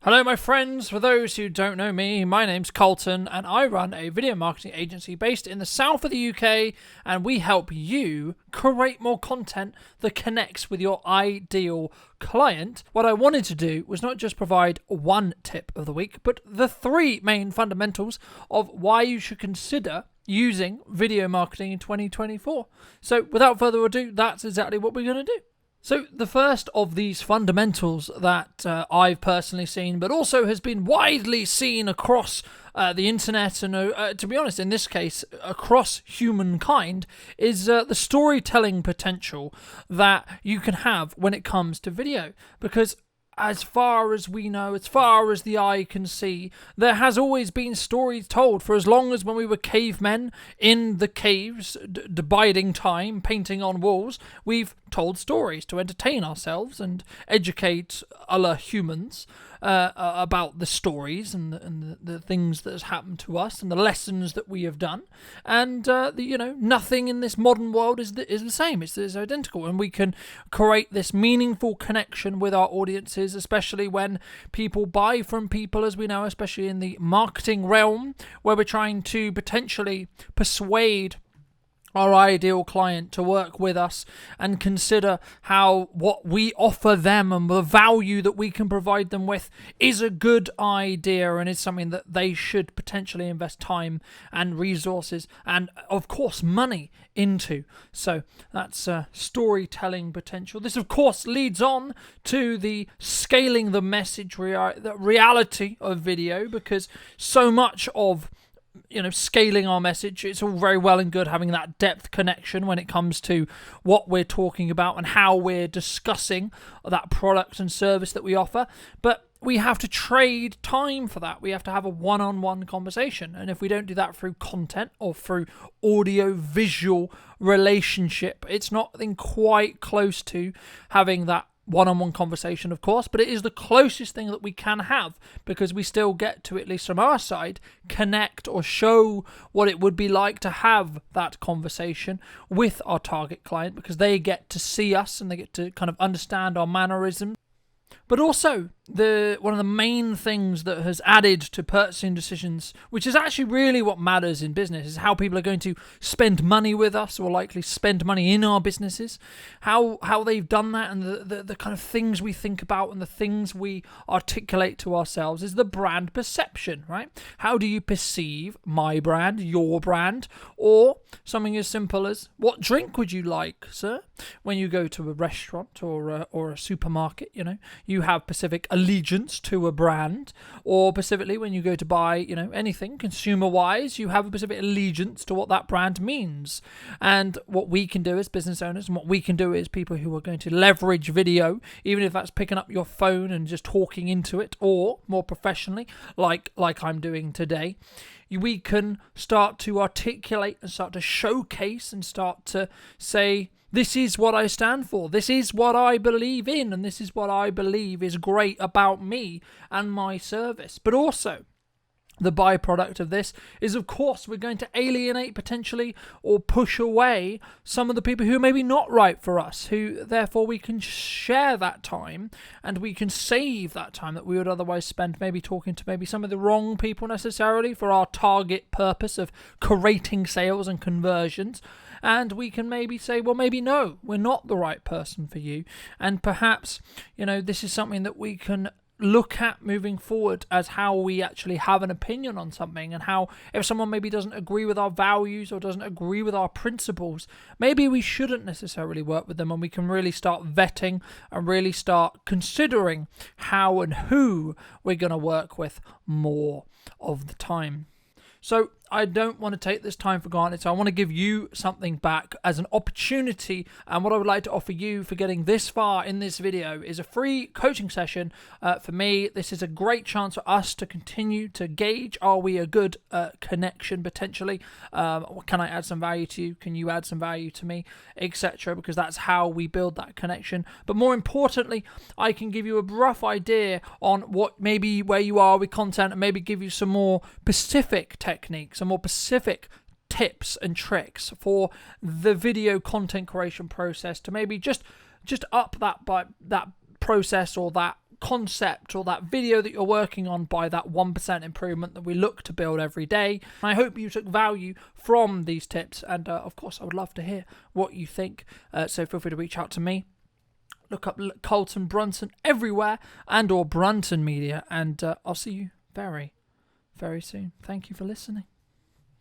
Hello, my friends. For those who don't know me, my name's Colton, and I run a video marketing agency based in the south of the UK, and we help you create more content that connects with your ideal client. What I wanted to do was not just provide one tip of the week, but the three main fundamentals of why you should consider using video marketing in 2024. So without further ado, that's exactly what we're going to do. So the first of these fundamentals that I've personally seen, but also has been widely seen across the internet and, to be honest, in this case, across humankind, is the storytelling potential that you can have when it comes to video. Because as far as we know, as far as the eye can see, there has always been stories told for as long as when we were cavemen in the caves, biding time, painting on walls. We've told stories to entertain ourselves and educate other humans about the stories and the things that has happened to us and the lessons that we have done. And nothing in this modern world is the same. It's identical, and we can create this meaningful connection with our audiences, especially when people buy from people, as we know, especially in the marketing realm, where we're trying to potentially persuade our ideal client to work with us and consider how what we offer them and the value that we can provide them with is a good idea and is something that they should potentially invest time and resources and, of course, money into. So that's storytelling potential. This, of course, leads on to the scaling the message, the reality of video, because so much of scaling our message, it's all very well and good having that depth connection when it comes to what we're talking about and how we're discussing that product and service that we offer. But we have to trade time for that. We have to have a one-on-one conversation. And if we don't do that through content or through audio-visual relationship, it's not quite close to having that one-on-one conversation, of course, but it is the closest thing that we can have, because we still get to, at least from our side, connect or show what it would be like to have that conversation with our target client, because they get to see us and they get to kind of understand our mannerisms. But also, one of the main things that has added to purchasing decisions, which is actually really what matters in business, is how people are going to spend money with us, or likely spend money in our businesses, how they've done that, and the kind of things we think about and the things we articulate to ourselves is the brand perception, right? How do you perceive my brand, your brand, or something as simple as, what drink would you like, sir? When you go to a restaurant or a supermarket, you have specific allegiance to a brand, or specifically when you go to buy, anything consumer-wise, you have a specific allegiance to what that brand means. And what we can do as business owners, and what we can do as people who are going to leverage video, even if that's picking up your phone and just talking into it, or more professionally, like I'm doing today, we can start to articulate and start to showcase and start to say, this is what I stand for, this is what I believe in, and this is what I believe is great about me and my service. But also, the byproduct of this is, of course, we're going to alienate potentially or push away some of the people who are maybe not right for us, who therefore we can share that time and we can save that time that we would otherwise spend maybe talking to maybe some of the wrong people necessarily for our target purpose of creating sales and conversions. And we can maybe say, well, maybe no, we're not the right person for you. And perhaps, this is something that we can look at moving forward as how we actually have an opinion on something, and how if someone maybe doesn't agree with our values or doesn't agree with our principles, maybe we shouldn't necessarily work with them, and we can really start vetting and really start considering how and who we're going to work with more of the time. So I don't want to take this time for granted, so I want to give you something back as an opportunity, and what I would like to offer you for getting this far in this video is a free coaching session. For me, this is a great chance for us to continue to gauge, are we a good connection potentially? Can I add some value to you? Can you add some value to me? Etc. Because that's how we build that connection. But more importantly, I can give you a rough idea on what maybe where you are with content, and maybe give you some more specific techniques, some more specific tips and tricks for the video content creation process to maybe just up that process or that concept or that video that you're working on by that 1% improvement that we look to build every day. I hope you took value from these tips, and of course I would love to hear what you think, so feel free to reach out to me. Look up Colton Brunton everywhere, and or Brunton Media, and I'll see you very, very soon. Thank you for listening.